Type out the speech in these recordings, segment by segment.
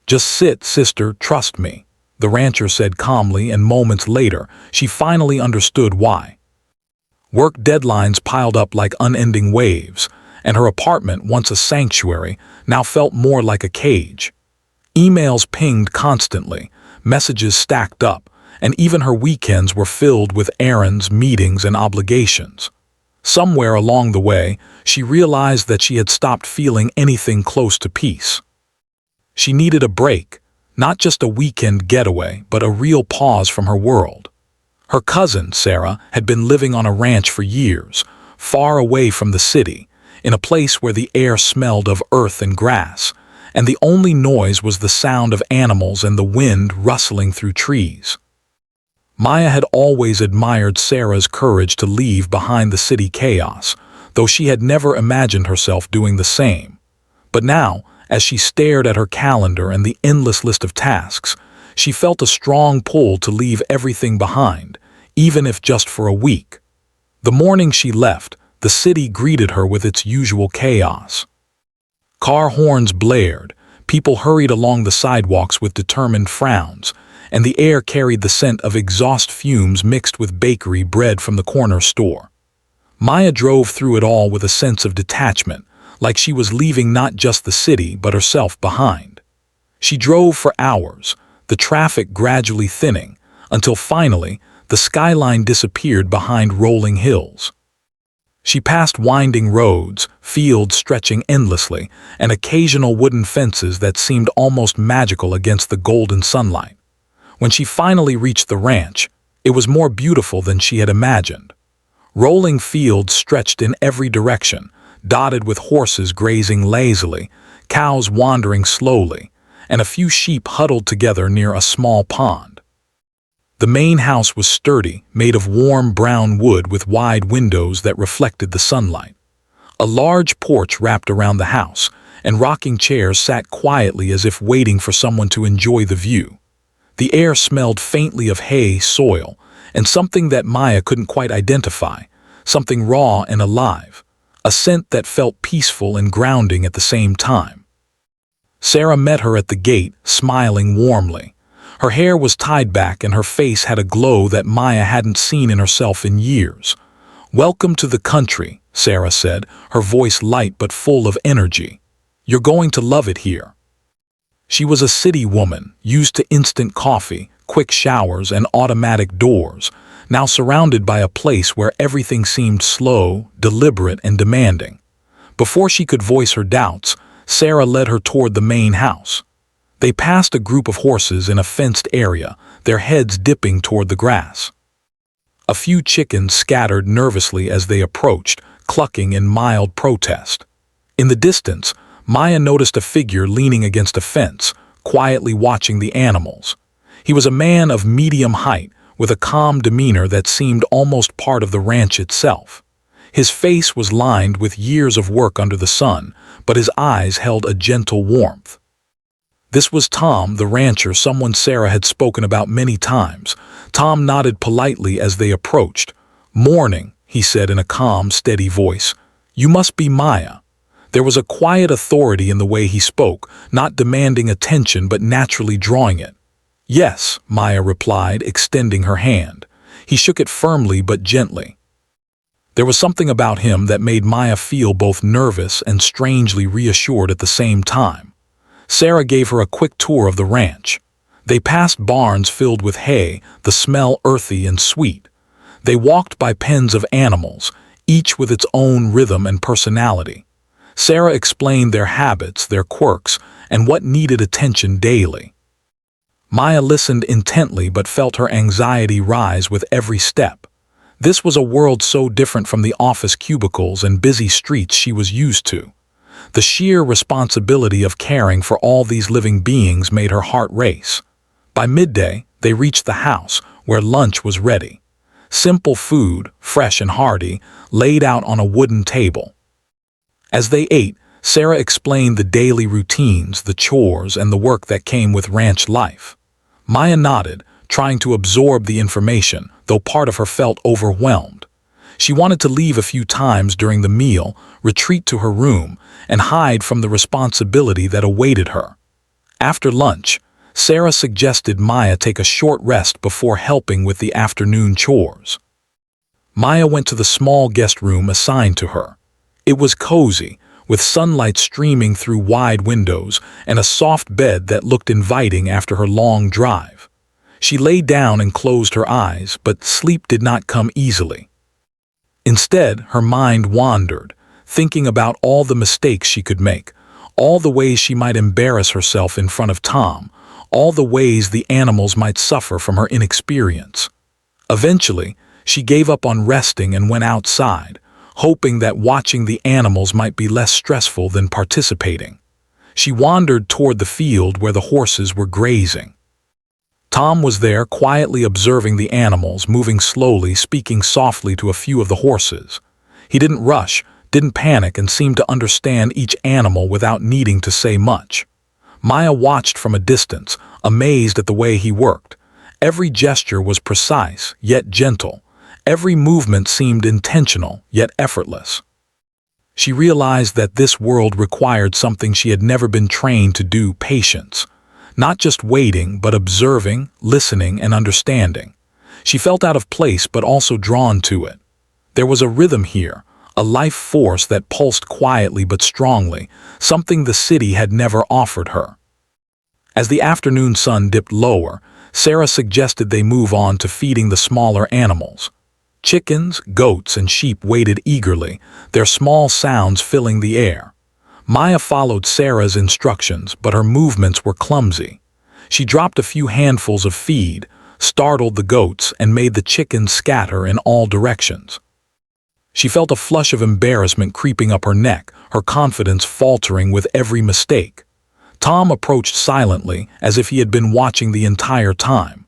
"Just sit, sister, trust me," the rancher said calmly, and moments later, she finally understood why. Work deadlines piled up like unending waves, and her apartment, once a sanctuary, now felt more like a cage. Emails pinged constantly, messages stacked up, and even her weekends were filled with errands, meetings, and obligations. Somewhere along the way, she realized that she had stopped feeling anything close to peace. She needed a break, not just a weekend getaway, but a real pause from her world. Her cousin, Sarah, had been living on a ranch for years, far away from the city, in a place where the air smelled of earth and grass, and the only noise was the sound of animals and the wind rustling through trees. Maya had always admired Sarah's courage to leave behind the city chaos, though she had never imagined herself doing the same. But now, as she stared at her calendar and the endless list of tasks, she felt a strong pull to leave everything behind, even if just for a week. The morning she left, the city greeted her with its usual chaos. Car horns blared, people hurried along the sidewalks with determined frowns, and the air carried the scent of exhaust fumes mixed with bakery bread from the corner store. Maya drove through it all with a sense of detachment, like she was leaving not just the city but herself behind. She drove for hours, the traffic gradually thinning, until finally the skyline disappeared behind rolling hills. She passed winding roads, fields stretching endlessly, and occasional wooden fences that seemed almost magical against the golden sunlight. When she finally reached the ranch, it was more beautiful than she had imagined. Rolling fields stretched in every direction, dotted with horses grazing lazily, cows wandering slowly, and a few sheep huddled together near a small pond. The main house was sturdy, made of warm brown wood with wide windows that reflected the sunlight. A large porch wrapped around the house, and rocking chairs sat quietly as if waiting for someone to enjoy the view. The air smelled faintly of hay, soil, and something that Maya couldn't quite identify, something raw and alive, a scent that felt peaceful and grounding at the same time. Sarah met her at the gate, smiling warmly. Her hair was tied back and her face had a glow that Maya hadn't seen in herself in years. "Welcome to the country," Sarah said, her voice light but full of energy. "You're going to love it here." She was a city woman, used to instant coffee, quick showers, and automatic doors, now surrounded by a place where everything seemed slow, deliberate, and demanding. Before she could voice her doubts, Sarah led her toward the main house. They passed a group of horses in a fenced area, their heads dipping toward the grass. A few chickens scattered nervously as they approached, clucking in mild protest. In the distance, Maya noticed a figure leaning against a fence, quietly watching the animals. He was a man of medium height, with a calm demeanor that seemed almost part of the ranch itself. His face was lined with years of work under the sun, but his eyes held a gentle warmth. This was Tom, the rancher, someone Sarah had spoken about many times. Tom nodded politely as they approached. "Morning," he said in a calm, steady voice. "You must be Maya." There was a quiet authority in the way he spoke, not demanding attention but naturally drawing it. "Yes," Maya replied, extending her hand. He shook it firmly but gently. There was something about him that made Maya feel both nervous and strangely reassured at the same time. Sarah gave her a quick tour of the ranch. They passed barns filled with hay, the smell earthy and sweet. They walked by pens of animals, each with its own rhythm and personality. Sarah explained their habits, their quirks, and what needed attention daily. Maya listened intently but felt her anxiety rise with every step. This was a world so different from the office cubicles and busy streets she was used to. The sheer responsibility of caring for all these living beings made her heart race. By midday, they reached the house, where lunch was ready. Simple food, fresh and hearty, laid out on a wooden table. As they ate, Sarah explained the daily routines, the chores, and the work that came with ranch life. Maya nodded, trying to absorb the information, though part of her felt overwhelmed. She wanted to leave a few times during the meal, retreat to her room, and hide from the responsibility that awaited her. After lunch, Sarah suggested Maya take a short rest before helping with the afternoon chores. Maya went to the small guest room assigned to her. It was cozy, with sunlight streaming through wide windows and a soft bed that looked inviting after her long drive. She lay down and closed her eyes, but sleep did not come easily. Instead, her mind wandered, thinking about all the mistakes she could make, all the ways she might embarrass herself in front of Tom, all the ways the animals might suffer from her inexperience. Eventually, she gave up on resting and went outside, hoping that watching the animals might be less stressful than participating. She wandered toward the field where the horses were grazing. Tom was there quietly observing the animals, moving slowly, speaking softly to a few of the horses. He didn't rush, didn't panic, and seemed to understand each animal without needing to say much. Maya watched from a distance, amazed at the way he worked. Every gesture was precise, yet gentle. Every movement seemed intentional, yet effortless. She realized that this world required something she had never been trained to do: patience. Not just waiting, but observing, listening, and understanding. She felt out of place, but also drawn to it. There was a rhythm here, a life force that pulsed quietly but strongly, something the city had never offered her. As the afternoon sun dipped lower, Sarah suggested they move on to feeding the smaller animals. Chickens, goats, and sheep waited eagerly, their small sounds filling the air. Maya followed Sarah's instructions, but her movements were clumsy. She dropped a few handfuls of feed, startled the goats, and made the chickens scatter in all directions. She felt a flush of embarrassment creeping up her neck, her confidence faltering with every mistake. Tom approached silently, as if he had been watching the entire time.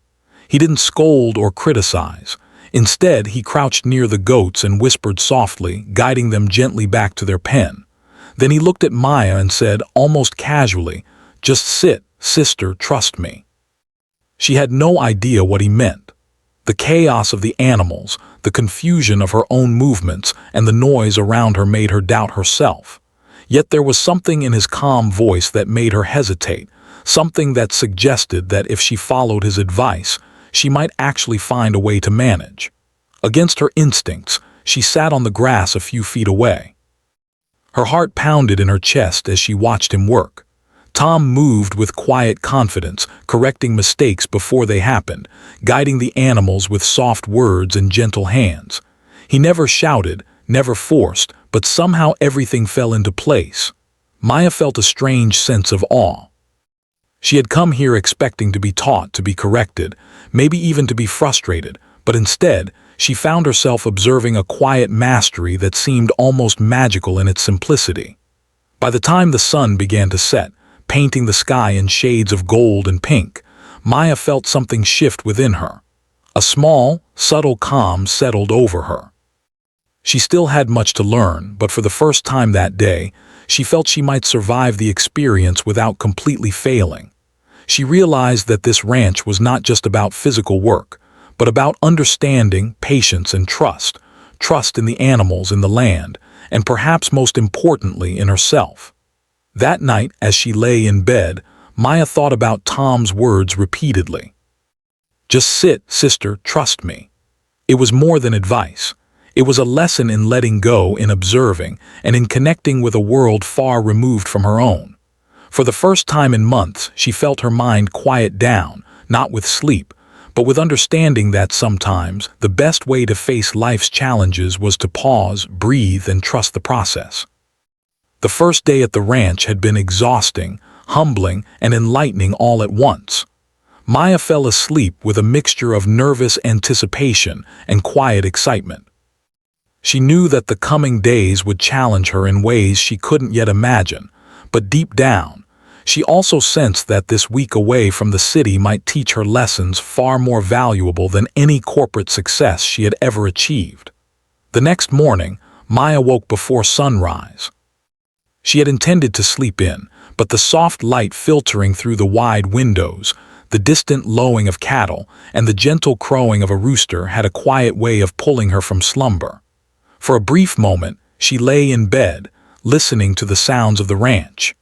He didn't scold or criticize. Instead, he crouched near the goats and whispered softly, guiding them gently back to their pen. Then he looked at Maya and said, almost casually, "Just sit, sister, trust me." She had no idea what he meant. The chaos of the animals, the confusion of her own movements, and the noise around her made her doubt herself. Yet there was something in his calm voice that made her hesitate, something that suggested that if she followed his advice, she might actually find a way to manage. Against her instincts, she sat on the grass a few feet away. Her heart pounded in her chest as she watched him work. Tom moved with quiet confidence, correcting mistakes before they happened, guiding the animals with soft words and gentle hands. He never shouted, never forced, but somehow everything fell into place. Maya felt a strange sense of awe. She had come here expecting to be taught, to be corrected, maybe even to be frustrated, but instead, she found herself observing a quiet mastery that seemed almost magical in its simplicity. By the time the sun began to set, painting the sky in shades of gold and pink, Maya felt something shift within her. A small, subtle calm settled over her. She still had much to learn, but for the first time that day, she felt she might survive the experience without completely failing. She realized that this ranch was not just about physical work, but about understanding, patience, and trust. Trust in the animals, in the land, and perhaps most importantly, in herself. That night, as she lay in bed, Maya thought about Tom's words repeatedly. "Just sit, sister, trust me." It was more than advice. It was a lesson in letting go, in observing, and in connecting with a world far removed from her own. For the first time in months, she felt her mind quiet down, not with sleep, but with understanding that sometimes the best way to face life's challenges was to pause, breathe, and trust the process. The first day at the ranch had been exhausting, humbling, and enlightening all at once. Maya fell asleep with a mixture of nervous anticipation and quiet excitement. She knew that the coming days would challenge her in ways she couldn't yet imagine, but deep down, she also sensed that this week away from the city might teach her lessons far more valuable than any corporate success she had ever achieved. The next morning, Maya woke before sunrise. She had intended to sleep in, but the soft light filtering through the wide windows, the distant lowing of cattle, and the gentle crowing of a rooster had a quiet way of pulling her from slumber. For a brief moment, she lay in bed, listening to the sounds of the ranch.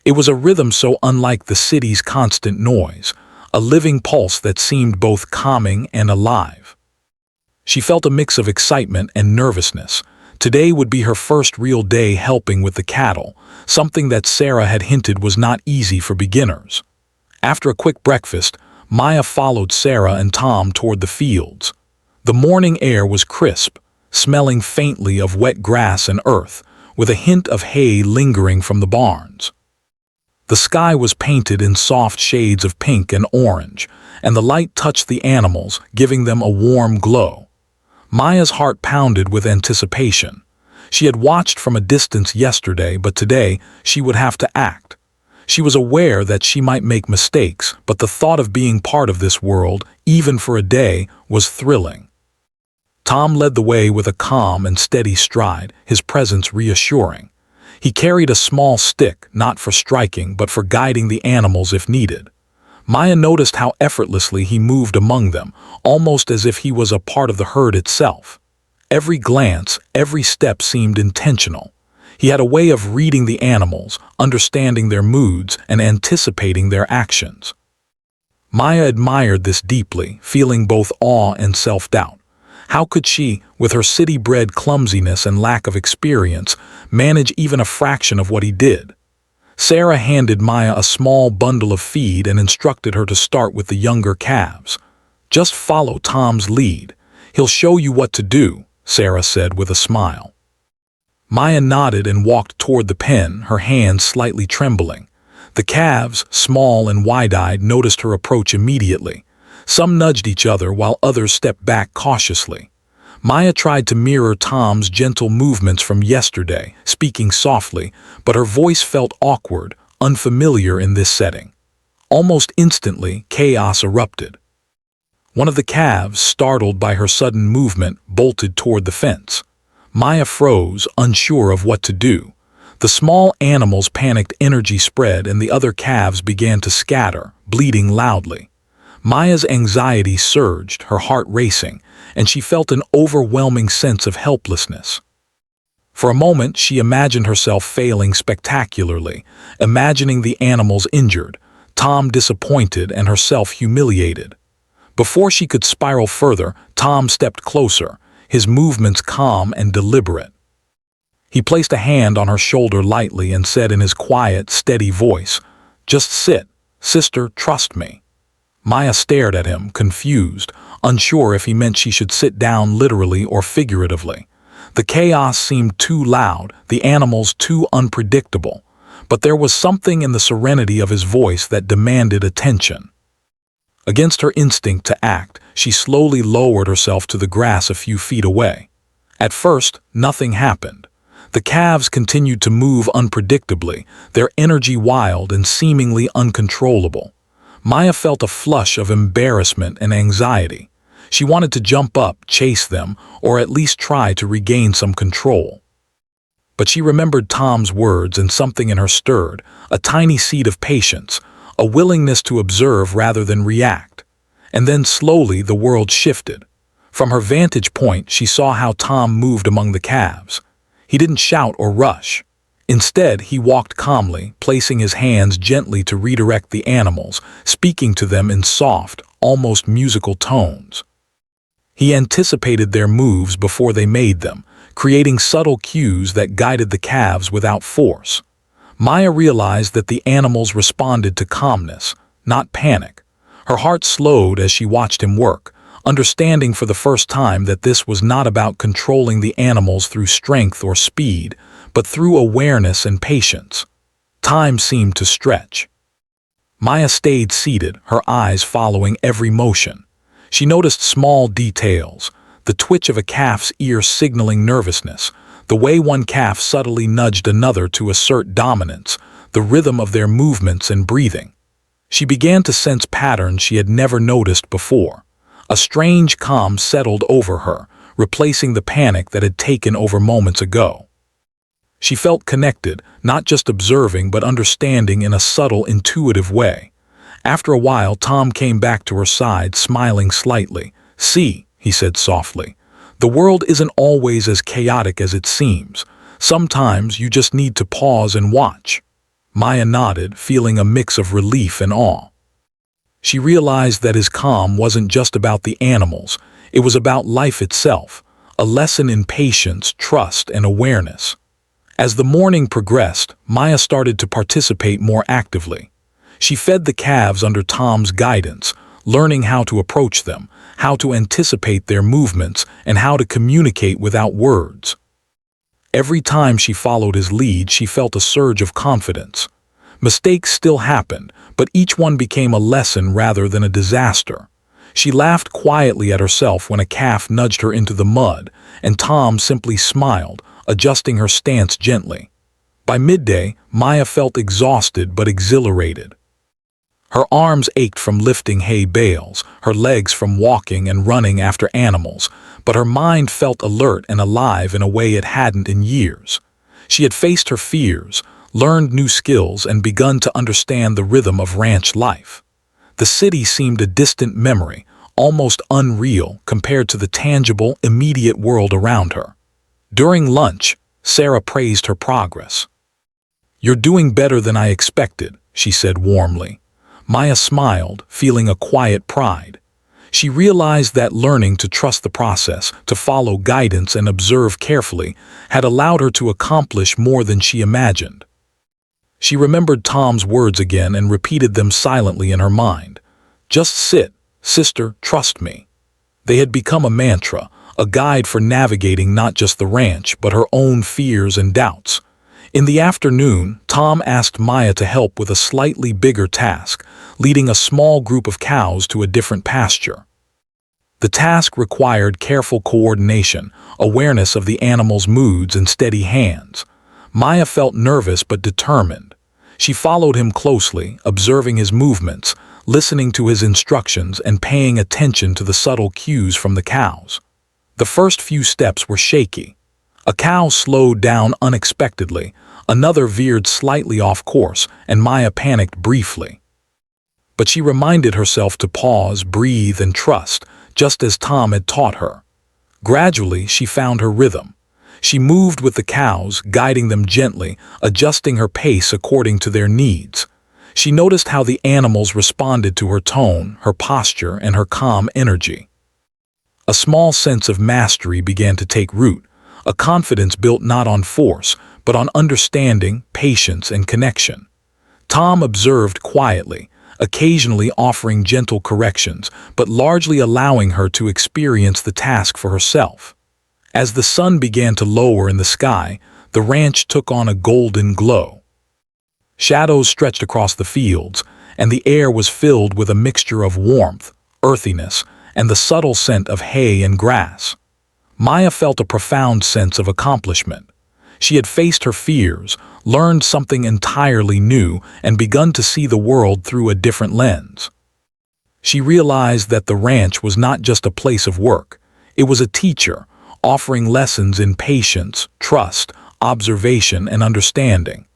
It was a rhythm so unlike the city's constant noise, a living pulse that seemed both calming and alive. She felt a mix of excitement and nervousness. Today would be her first real day helping with the cattle, something that Sarah had hinted was not easy for beginners. After a quick breakfast, Maya followed Sarah and Tom toward the fields. The morning air was crisp, smelling faintly of wet grass and earth, with a hint of hay lingering from the barns. The sky was painted in soft shades of pink and orange, and the light touched the animals, giving them a warm glow. Maya's heart pounded with anticipation. She had watched from a distance yesterday, but today she would have to act. She was aware that she might make mistakes, but the thought of being part of this world, even for a day, was thrilling. Tom led the way with a calm and steady stride, his presence reassuring. He carried a small stick, not for striking, but for guiding the animals if needed. Maya noticed how effortlessly he moved among them, almost as if he was a part of the herd itself. Every glance, every step seemed intentional. He had a way of reading the animals, understanding their moods, and anticipating their actions. Maya admired this deeply, feeling both awe and self-doubt. How could she, with her city-bred clumsiness and lack of experience, manage even a fraction of what he did? Sarah handed Maya a small bundle of feed and instructed her to start with the younger calves. "Just follow Tom's lead. He'll show you what to do," Sarah said with a smile. Maya nodded and walked toward the pen, her hands slightly trembling. The calves, small and wide-eyed, noticed her approach immediately. Some nudged each other while others stepped back cautiously. Maya tried to mirror Tom's gentle movements from yesterday, speaking softly, but her voice felt awkward, unfamiliar in this setting. Almost instantly, chaos erupted. One of the calves, startled by her sudden movement, bolted toward the fence. Maya froze, unsure of what to do. The small animal's panicked energy spread and the other calves began to scatter, bleating loudly. Maya's anxiety surged, her heart racing, and she felt an overwhelming sense of helplessness. For a moment, she imagined herself failing spectacularly, imagining the animals injured, Tom disappointed, and herself humiliated. Before she could spiral further, Tom stepped closer, his movements calm and deliberate. He placed a hand on her shoulder lightly and said in his quiet, steady voice, "Just sit, sister, trust me." Maya stared at him, confused, unsure if he meant she should sit down literally or figuratively. The chaos seemed too loud, the animals too unpredictable, but there was something in the serenity of his voice that demanded attention. Against her instinct to act, she slowly lowered herself to the grass a few feet away. At first, nothing happened. The calves continued to move unpredictably, their energy wild and seemingly uncontrollable. Maya felt a flush of embarrassment and anxiety. She wanted to jump up, chase them, or at least try to regain some control. But she remembered Tom's words and something in her stirred, a tiny seed of patience, a willingness to observe rather than react. And then slowly the world shifted. From her vantage point, she saw how Tom moved among the calves. He didn't shout or rush. Instead, he walked calmly, placing his hands gently to redirect the animals, speaking to them in soft, almost musical tones. He anticipated their moves before they made them, creating subtle cues that guided the calves without force. Maya realized that the animals responded to calmness, not panic. Her heart slowed as she watched him work, understanding for the first time that this was not about controlling the animals through strength or speed, but through awareness and patience. Time seemed to stretch. Maya stayed seated, her eyes following every motion. She noticed small details, the twitch of a calf's ear signaling nervousness, the way one calf subtly nudged another to assert dominance, the rhythm of their movements and breathing. She began to sense patterns she had never noticed before. A strange calm settled over her, replacing the panic that had taken over moments ago. She felt connected, not just observing but understanding in a subtle, intuitive way. After a while, Tom came back to her side, smiling slightly. "See," he said softly, "the world isn't always as chaotic as it seems. Sometimes you just need to pause and watch." Maya nodded, feeling a mix of relief and awe. She realized that his calm wasn't just about the animals, it was about life itself, a lesson in patience, trust, and awareness. As the morning progressed, Maya started to participate more actively. She fed the calves under Tom's guidance, learning how to approach them, how to anticipate their movements, and how to communicate without words. Every time she followed his lead, she felt a surge of confidence. Mistakes still happened, but each one became a lesson rather than a disaster. She laughed quietly at herself when a calf nudged her into the mud, and Tom simply smiled, adjusting her stance gently. By midday, Maya felt exhausted but exhilarated. Her arms ached from lifting hay bales, her legs from walking and running after animals, but her mind felt alert and alive in a way it hadn't in years. She had faced her fears, learned new skills, and begun to understand the rhythm of ranch life. The city seemed a distant memory, almost unreal compared to the tangible, immediate world around her. During lunch, Sarah praised her progress. "You're doing better than I expected," she said warmly. Maya smiled, feeling a quiet pride. She realized that learning to trust the process, to follow guidance and observe carefully, had allowed her to accomplish more than she imagined. She remembered Tom's words again and repeated them silently in her mind. "Just sit, sister, trust me." They had become a mantra, a guide for navigating not just the ranch, but her own fears and doubts. In the afternoon, Tom asked Maya to help with a slightly bigger task, leading a small group of cows to a different pasture. The task required careful coordination, awareness of the animals' moods, and steady hands. Maya felt nervous but determined. She followed him closely, observing his movements, listening to his instructions, and paying attention to the subtle cues from the cows. The first few steps were shaky. A cow slowed down unexpectedly, another veered slightly off course, and Maya panicked briefly. But she reminded herself to pause, breathe, and trust, just as Tom had taught her. Gradually, she found her rhythm. She moved with the cows, guiding them gently, adjusting her pace according to their needs. She noticed how the animals responded to her tone, her posture, and her calm energy. A small sense of mastery began to take root, a confidence built not on force, but on understanding, patience, and connection. Tom observed quietly, occasionally offering gentle corrections, but largely allowing her to experience the task for herself. As the sun began to lower in the sky, the ranch took on a golden glow. Shadows stretched across the fields, and the air was filled with a mixture of warmth, earthiness, and the subtle scent of hay and grass. Maya felt a profound sense of accomplishment. She had faced her fears, learned something entirely new, and begun to see the world through a different lens. She realized that the ranch was not just a place of work. It was a teacher, offering lessons in patience, trust, observation, and understanding.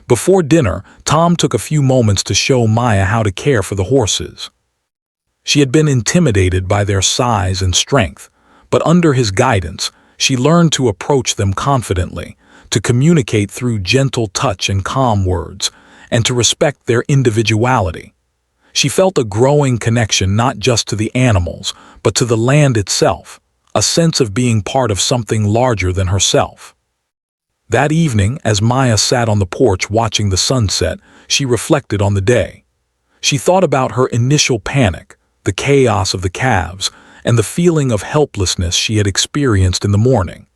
Before dinner, Tom took a few moments to show Maya how to care for the horses. She had been intimidated by their size and strength, but under his guidance, she learned to approach them confidently, to communicate through gentle touch and calm words, and to respect their individuality. She felt a growing connection not just to the animals, but to the land itself, a sense of being part of something larger than herself. That evening, as Maya sat on the porch watching the sunset, she reflected on the day. She thought about her initial panic, the chaos of the calves, and the feeling of helplessness she had experienced in the morning.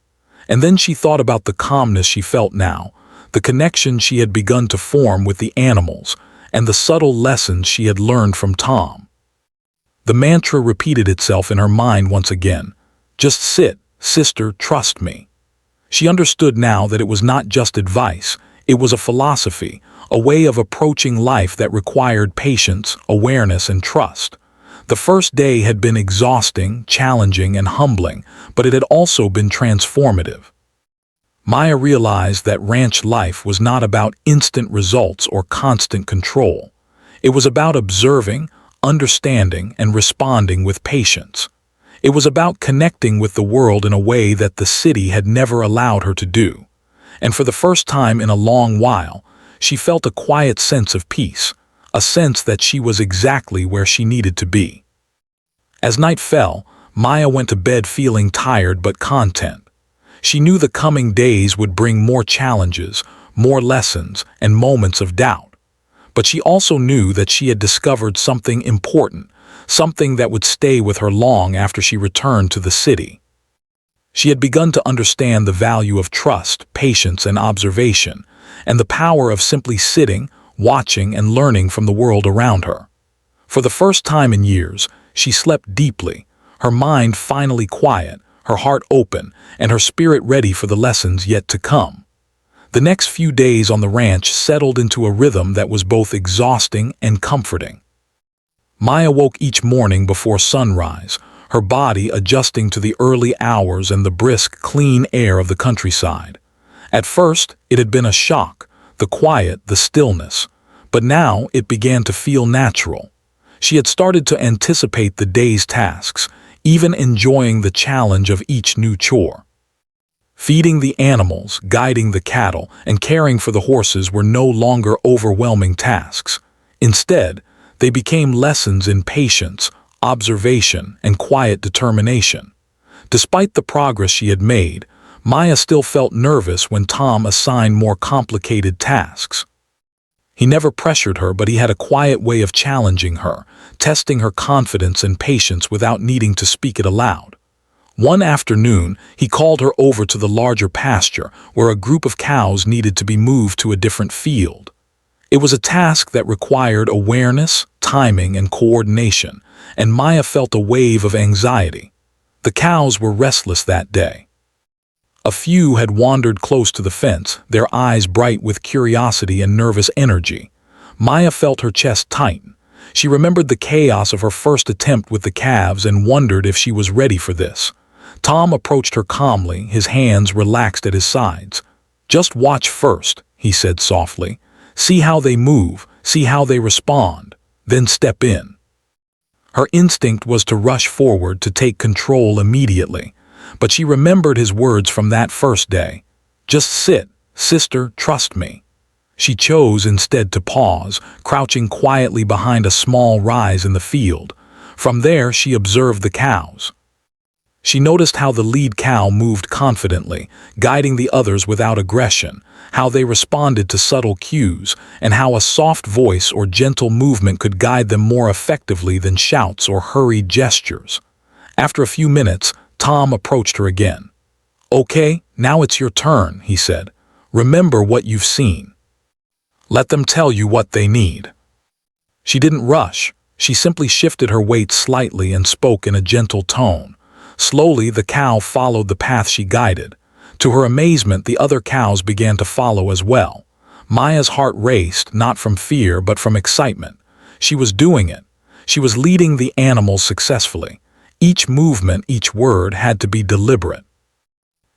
And then she thought about the calmness she felt now, the connection she had begun to form with the animals, and the subtle lessons she had learned from Tom. The mantra repeated itself in her mind once again. "Just sit, sister, trust me." She understood now that it was not just advice, it was a philosophy, a way of approaching life that required patience, awareness, and trust. The first day had been exhausting, challenging, and humbling, but it had also been transformative. Maya realized that ranch life was not about instant results or constant control. It was about observing, understanding, and responding with patience. It was about connecting with the world in a way that the city had never allowed her to do. And for the first time in a long while, she felt a quiet sense of peace, a sense that she was exactly where she needed to be. As night fell, Maya went to bed feeling tired but content. She knew the coming days would bring more challenges, more lessons, and moments of doubt. But she also knew that she had discovered something important, something that would stay with her long after she returned to the city. She had begun to understand the value of trust, patience, and observation, and the power of simply sitting, watching, and learning from the world around her. For the first time in years, she slept deeply, her mind finally quiet, her heart open, and her spirit ready for the lessons yet to come. The next few days on the ranch settled into a rhythm that was both exhausting and comforting. Maya woke each morning before sunrise, her body adjusting to the early hours and the brisk, clean air of the countryside. At first, it had been a shock, the quiet, the stillness, but now it began to feel natural. She had started to anticipate the day's tasks, even enjoying the challenge of each new chore. Feeding the animals, guiding the cattle, and caring for the horses were no longer overwhelming tasks. Instead, they became lessons in patience, observation, and quiet determination. Despite the progress she had made, Maya still felt nervous when Tom assigned more complicated tasks. He never pressured her, but he had a quiet way of challenging her, testing her confidence and patience without needing to speak it aloud. One afternoon, he called her over to the larger pasture, where a group of cows needed to be moved to a different field. It was a task that required awareness, timing, and coordination, and Maya felt a wave of anxiety. The cows were restless that day. A few had wandered close to the fence, their eyes bright with curiosity and nervous energy. Maya felt her chest tighten. She remembered the chaos of her first attempt with the calves and wondered if she was ready for this. Tom approached her calmly, his hands relaxed at his sides. "Just watch first," he said softly. "See how they move, see how they respond, then step in." Her instinct was to rush forward to take control immediately, but she remembered his words from that first day. "Just sit, sister, trust me." She chose instead to pause, crouching quietly behind a small rise in the field. From there, she observed the cows. She noticed how the lead cow moved confidently, guiding the others without aggression, how they responded to subtle cues, and how a soft voice or gentle movement could guide them more effectively than shouts or hurried gestures. After a few minutes, Tom approached her again. "Okay, now it's your turn," he said. "Remember what you've seen. Let them tell you what they need." She didn't rush. She simply shifted her weight slightly and spoke in a gentle tone. Slowly, the cow followed the path she guided. To her amazement, the other cows began to follow as well. Maya's heart raced, not from fear but from excitement. She was doing it. She was leading the animals successfully. Each movement, each word had to be deliberate.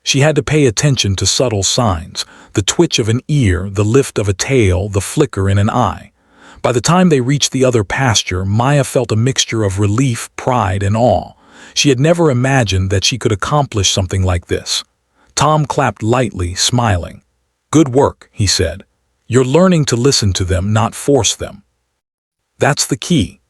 She had to pay attention to subtle signs, the twitch of an ear, the lift of a tail, the flicker in an eye. By the time they reached the other pasture, Maya felt a mixture of relief, pride, and awe. She had never imagined that she could accomplish something like this. Tom clapped lightly, smiling. "Good work," he said. "You're learning to listen to them, not force them." "That's the key."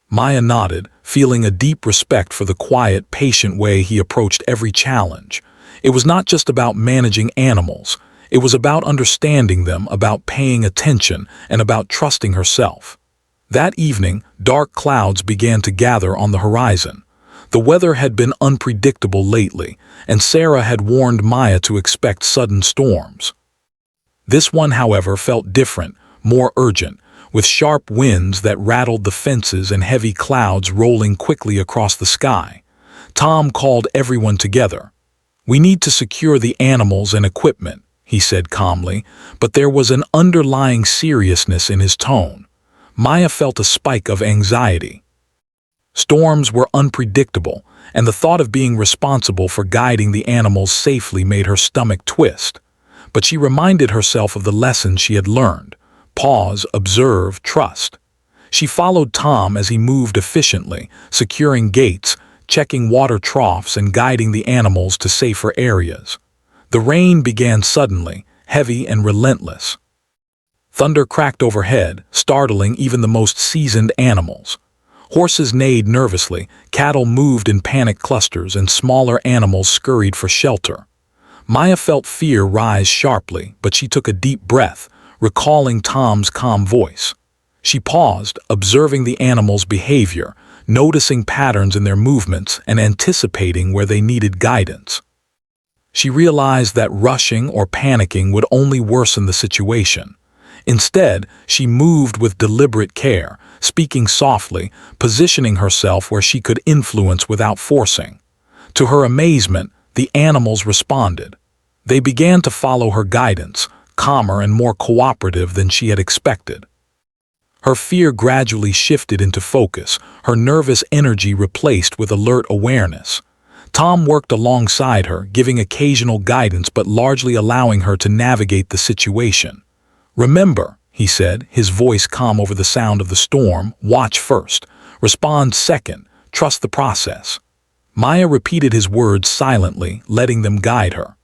Maya nodded, feeling a deep respect for the quiet, patient way he approached every challenge. It was not just about managing animals. It was about understanding them, about paying attention, and about trusting herself. That evening, dark clouds began to gather on the horizon. The weather had been unpredictable lately, and Sarah had warned Maya to expect sudden storms. This one, however, felt different, more urgent, with sharp winds that rattled the fences and heavy clouds rolling quickly across the sky. Tom called everyone together. "We need to secure the animals and equipment," he said calmly, but there was an underlying seriousness in his tone. Maya felt a spike of anxiety. Storms were unpredictable, and the thought of being responsible for guiding the animals safely made her stomach twist. But she reminded herself of the lessons she had learned. Pause, observe, trust. She followed Tom as he moved efficiently, securing gates, checking water troughs, and guiding the animals to safer areas. The rain began suddenly, heavy and relentless. Thunder cracked overhead, startling even the most seasoned animals. Horses neighed nervously, cattle moved in panic clusters, and smaller animals scurried for shelter. Maya felt fear rise sharply, but she took a deep breath, recalling Tom's calm voice. She paused, observing the animals' behavior, noticing patterns in their movements and anticipating where they needed guidance. She realized that rushing or panicking would only worsen the situation. Instead, she moved with deliberate care, speaking softly, positioning herself where she could influence without forcing. To her amazement, the animals responded. They began to follow her guidance, calmer and more cooperative than she had expected. Her fear gradually shifted into focus, her nervous energy replaced with alert awareness. Tom worked alongside her, giving occasional guidance but largely allowing her to navigate the situation. "Remember," he said, his voice calm over the sound of the storm, "watch first, respond second, trust the process." Maya repeated his words silently, letting them guide her.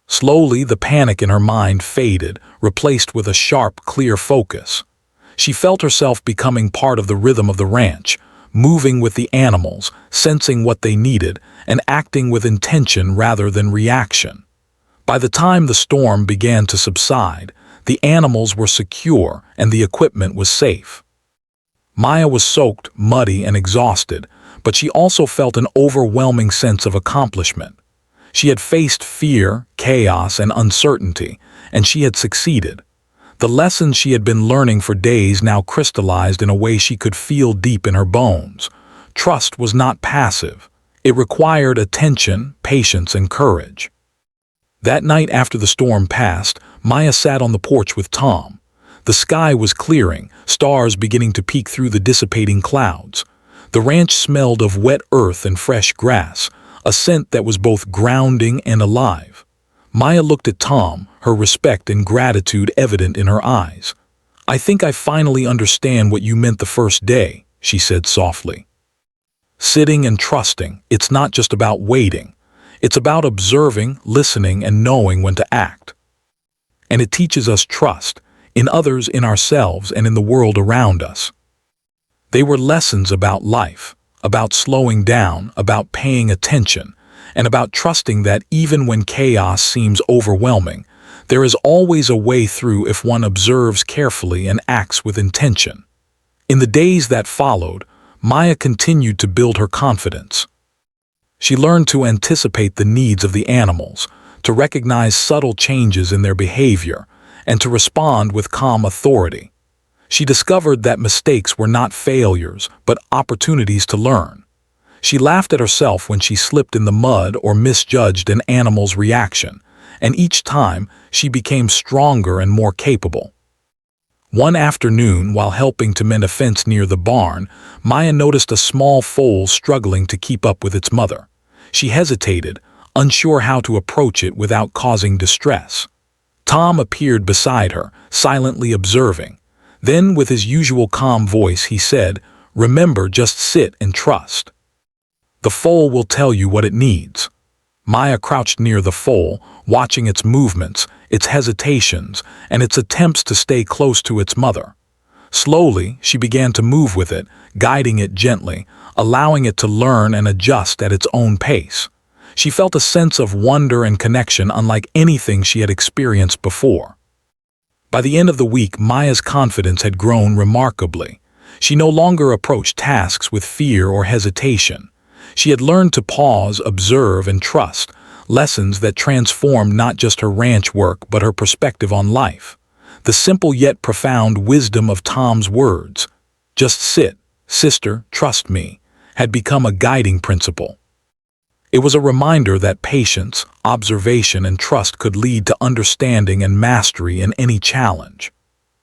Slowly, the panic in her mind faded, replaced with a sharp, clear focus. She felt herself becoming part of the rhythm of the ranch, moving with the animals, sensing what they needed, and acting with intention rather than reaction. By the time the storm began to subside, the animals were secure and the equipment was safe. Maya was soaked, muddy, and exhausted, but she also felt an overwhelming sense of accomplishment. She had faced fear, chaos, and uncertainty, and she had succeeded. The lessons she had been learning for days now crystallized in a way she could feel deep in her bones. Trust was not passive. It required attention, patience, and courage. That night after the storm passed, Maya sat on the porch with Tom. The sky was clearing, stars beginning to peek through the dissipating clouds. The ranch smelled of wet earth and fresh grass, a scent that was both grounding and alive. Maya looked at Tom, her respect and gratitude evident in her eyes. "I think I finally understand what you meant the first day," she said softly. Sitting and trusting, it's not just about waiting. It's about observing, listening, and knowing when to act. And it teaches us trust, in others, in ourselves, and in the world around us. They were lessons about life, about slowing down, about paying attention, and about trusting that even when chaos seems overwhelming, there is always a way through if one observes carefully and acts with intention. In the days that followed, Maya continued to build her confidence. She learned to anticipate the needs of the animals, to recognize subtle changes in their behavior, and to respond with calm authority. She discovered that mistakes were not failures, but opportunities to learn. She laughed at herself when she slipped in the mud or misjudged an animal's reaction, and each time she became stronger and more capable. One afternoon, while helping to mend a fence near the barn, Maya noticed a small foal struggling to keep up with its mother. She hesitated, unsure how to approach it without causing distress. Tom appeared beside her, silently observing. Then, with his usual calm voice, he said, "Remember, just sit and trust. The foal will tell you what it needs." Maya crouched near the foal, watching its movements, its hesitations, and its attempts to stay close to its mother. Slowly, she began to move with it, guiding it gently, allowing it to learn and adjust at its own pace. She felt a sense of wonder and connection unlike anything she had experienced before. By the end of the week, Maya's confidence had grown remarkably. She no longer approached tasks with fear or hesitation. She had learned to pause, observe, and trust, lessons that transformed not just her ranch work but her perspective on life. The simple yet profound wisdom of Tom's words, "Just sit, sister, trust me," had become a guiding principle. It was a reminder that patience, observation, and trust could lead to understanding and mastery in any challenge.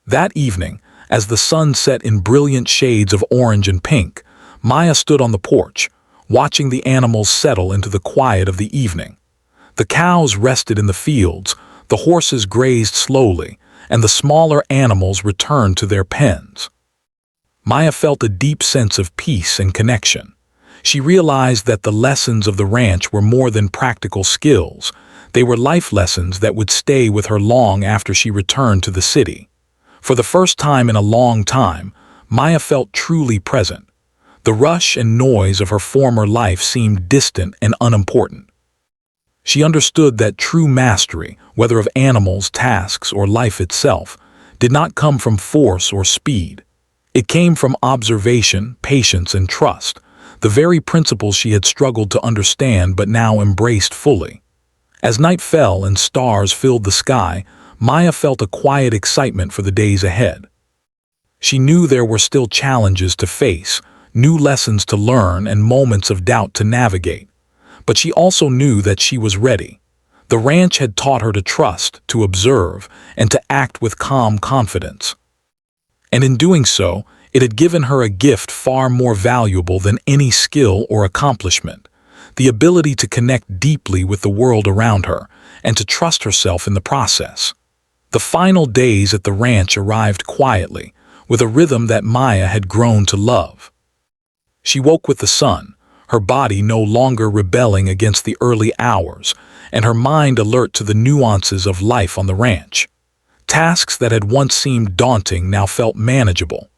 That evening, as the sun set in brilliant shades of orange and pink, Maya stood on the porch, watching the animals settle into the quiet of the evening. The cows rested in the fields, the horses grazed slowly, and the smaller animals returned to their pens. Maya felt a deep sense of peace and connection. She realized that the lessons of the ranch were more than practical skills. They were life lessons that would stay with her long after she returned to the city. For the first time in a long time, Maya felt truly present. The rush and noise of her former life seemed distant and unimportant. She understood that true mastery, whether of animals, tasks, or life itself, did not come from force or speed. It came from observation, patience, and trust, the very principles she had struggled to understand but now embraced fully. As night fell and stars filled the sky, Maya felt a quiet excitement for the days ahead. She knew there were still challenges to face, new lessons to learn, and moments of doubt to navigate. But she also knew that she was ready. The ranch had taught her to trust, to observe, and to act with calm confidence. And in doing so, it had given her a gift far more valuable than any skill or accomplishment, the ability to connect deeply with the world around her and to trust herself in the process. The final days at the ranch arrived quietly, with a rhythm that Maya had grown to love. She woke with the sun, her body no longer rebelling against the early hours, and her mind alert to the nuances of life on the ranch. Tasks that had once seemed daunting now felt manageable.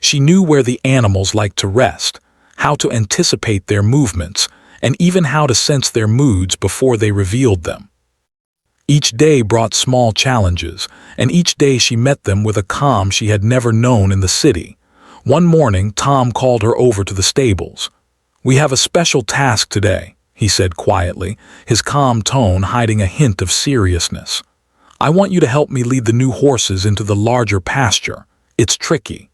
She knew where the animals liked to rest, how to anticipate their movements, and even how to sense their moods before they revealed them. Each day brought small challenges, and each day she met them with a calm she had never known in the city. One morning, Tom called her over to the stables. "We have a special task today," he said quietly, his calm tone hiding a hint of seriousness. "I want you to help me lead the new horses into the larger pasture. It's tricky.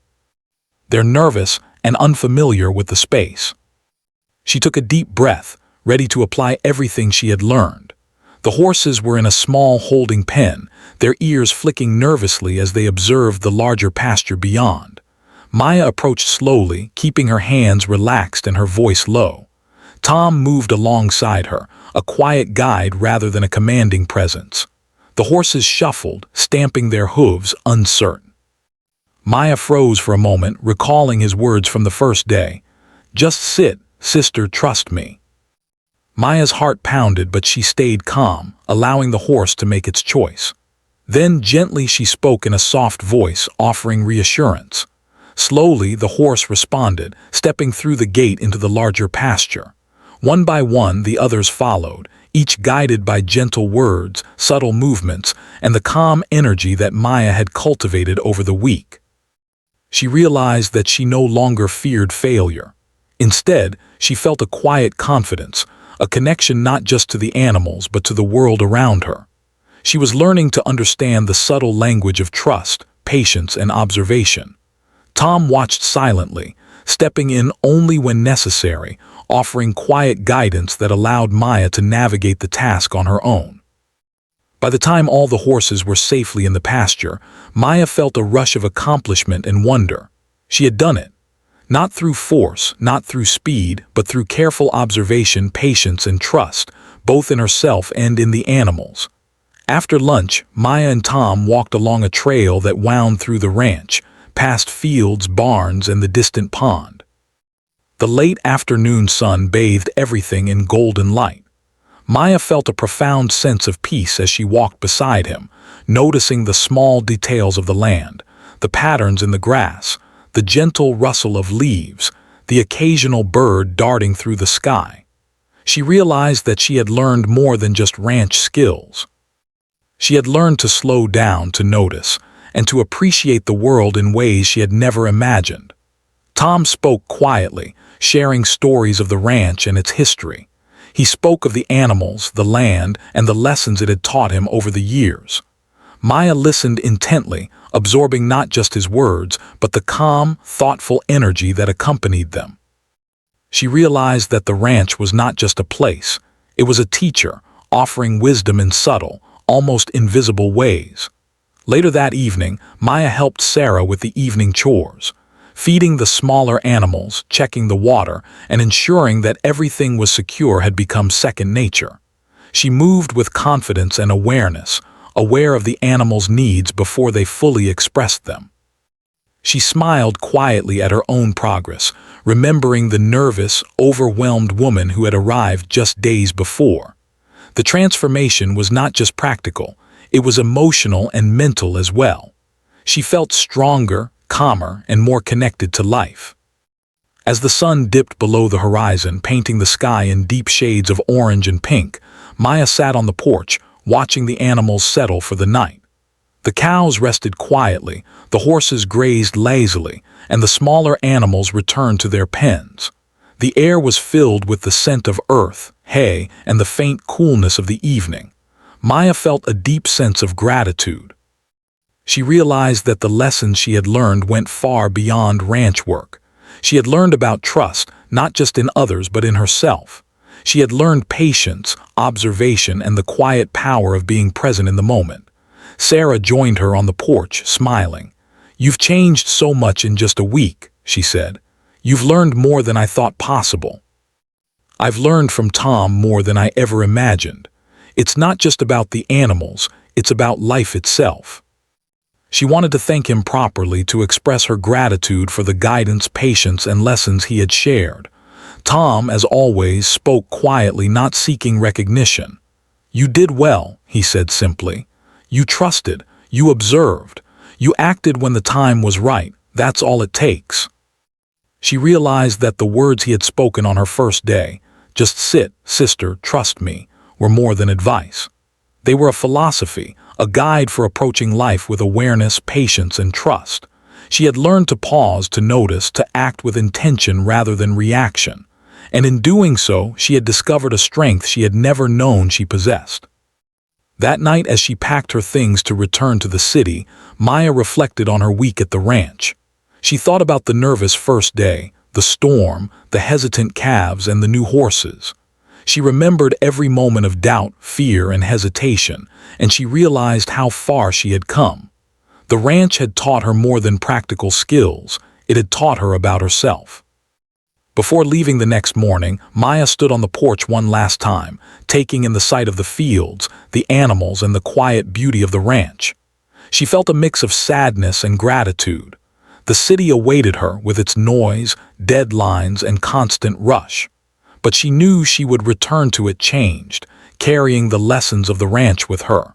They're nervous and unfamiliar with the space." She took a deep breath, ready to apply everything she had learned. The horses were in a small holding pen, their ears flicking nervously as they observed the larger pasture beyond. Maya approached slowly, keeping her hands relaxed and her voice low. Tom moved alongside her, a quiet guide rather than a commanding presence. The horses shuffled, stamping their hooves, uncertain. Maya froze for a moment, recalling his words from the first day. "Just sit, sister, trust me." Maya's heart pounded, but she stayed calm, allowing the horse to make its choice. Then gently she spoke in a soft voice, offering reassurance. Slowly the horse responded, stepping through the gate into the larger pasture. One by one the others followed, each guided by gentle words, subtle movements, and the calm energy that Maya had cultivated over the week. She realized that she no longer feared failure. Instead, she felt a quiet confidence, a connection not just to the animals but to the world around her. She was learning to understand the subtle language of trust, patience, and observation. Tom watched silently, stepping in only when necessary, offering quiet guidance that allowed Maya to navigate the task on her own. By the time all the horses were safely in the pasture, Maya felt a rush of accomplishment and wonder. She had done it. Not through force, not through speed, but through careful observation, patience, and trust, both in herself and in the animals. After lunch, Maya and Tom walked along a trail that wound through the ranch, past fields, barns, and the distant pond. The late afternoon sun bathed everything in golden light. Maya felt a profound sense of peace as she walked beside him, noticing the small details of the land, the patterns in the grass, the gentle rustle of leaves, the occasional bird darting through the sky. She realized that she had learned more than just ranch skills. She had learned to slow down, to notice, and to appreciate the world in ways she had never imagined. Tom spoke quietly, sharing stories of the ranch and its history. He spoke of the animals, the land, and the lessons it had taught him over the years. Maya listened intently, absorbing not just his words, but the calm, thoughtful energy that accompanied them. She realized that the ranch was not just a place. It was a teacher, offering wisdom in subtle, almost invisible ways. Later that evening, Maya helped Sarah with the evening chores, feeding the smaller animals, checking the water, and ensuring that everything was secure had become second nature. She moved with confidence and awareness, aware of the animals' needs before they fully expressed them. She smiled quietly at her own progress, remembering the nervous, overwhelmed woman who had arrived just days before. The transformation was not just practical, it was emotional and mental as well. She felt stronger, calmer, and more connected to life. As the sun dipped below the horizon, painting the sky in deep shades of orange and pink, Maya sat on the porch, watching the animals settle for the night. The cows rested quietly, the horses grazed lazily, and the smaller animals returned to their pens. The air was filled with the scent of earth, hay, and the faint coolness of the evening. Maya felt a deep sense of gratitude. She realized that the lessons she had learned went far beyond ranch work. She had learned about trust, not just in others but in herself. She had learned patience, observation, and the quiet power of being present in the moment. Sarah joined her on the porch, smiling. "You've changed so much in just a week," she said. "You've learned more than I thought possible." "I've learned from Tom more than I ever imagined. It's not just about the animals, it's about life itself." She wanted to thank him properly, to express her gratitude for the guidance, patience, and lessons he had shared. Tom, as always, spoke quietly, not seeking recognition. "You did well," he said simply. "You trusted, you observed, you acted when the time was right. That's all it takes." She realized that the words he had spoken on her first day, "Just sit, sister, trust me," were more than advice. They were a philosophy, a guide for approaching life with awareness, patience, and trust. She had learned to pause, to notice, to act with intention rather than reaction. And in doing so, she had discovered a strength she had never known she possessed. That night, as she packed her things to return to the city, Maya reflected on her week at the ranch. She thought about the nervous first day, the storm, the hesitant calves, and the new horses. She remembered every moment of doubt, fear, and hesitation, and she realized how far she had come. The ranch had taught her more than practical skills. It had taught her about herself. Before leaving the next morning, Maya stood on the porch one last time, taking in the sight of the fields, the animals, and the quiet beauty of the ranch. She felt a mix of sadness and gratitude. The city awaited her with its noise, deadlines, and constant rush. But she knew she would return to it changed, carrying the lessons of the ranch with her.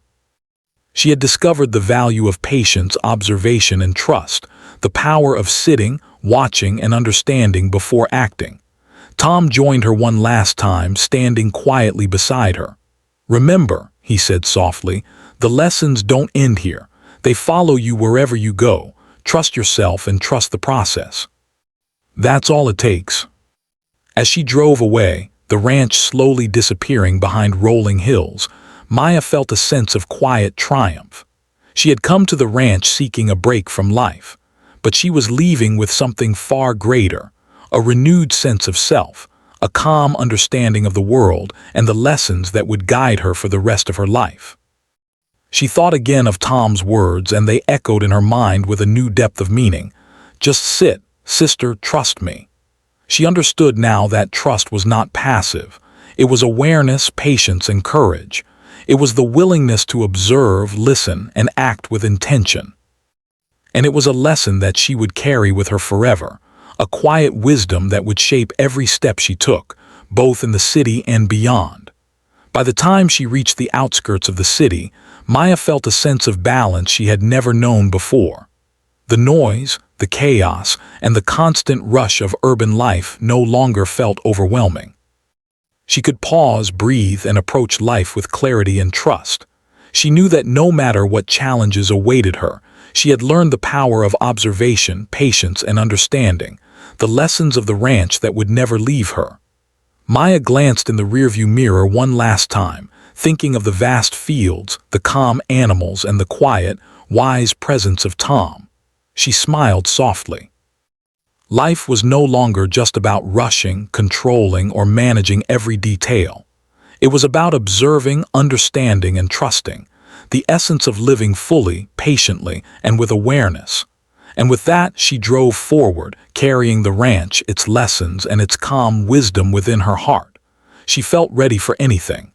She had discovered the value of patience, observation, and trust, the power of sitting, watching, and understanding before acting. Tom joined her one last time, standing quietly beside her. "Remember," he said softly, "the lessons don't end here. They follow you wherever you go. Trust yourself and trust the process. That's all it takes." As she drove away, the ranch slowly disappearing behind rolling hills, Maya felt a sense of quiet triumph. She had come to the ranch seeking a break from life, but she was leaving with something far greater, a renewed sense of self, a calm understanding of the world, and the lessons that would guide her for the rest of her life. She thought again of Tom's words, and they echoed in her mind with a new depth of meaning. "Just sit, sister, trust me." She understood now that trust was not passive. It was awareness, patience, and courage. It was the willingness to observe, listen, and act with intention. And it was a lesson that she would carry with her forever, a quiet wisdom that would shape every step she took, both in the city and beyond. By the time she reached the outskirts of the city, Maya felt a sense of balance she had never known before. The noise, the chaos, and the constant rush of urban life no longer felt overwhelming. She could pause, breathe, and approach life with clarity and trust. She knew that no matter what challenges awaited her, she had learned the power of observation, patience, and understanding, the lessons of the ranch that would never leave her. Maya glanced in the rearview mirror one last time, thinking of the vast fields, the calm animals, and the quiet, wise presence of Tom. She smiled softly. Life was no longer just about rushing, controlling, or managing every detail. It was about observing, understanding, and trusting, the essence of living fully, patiently, and with awareness. And with that, she drove forward, carrying the ranch, its lessons, and its calm wisdom within her heart. She felt ready for anything.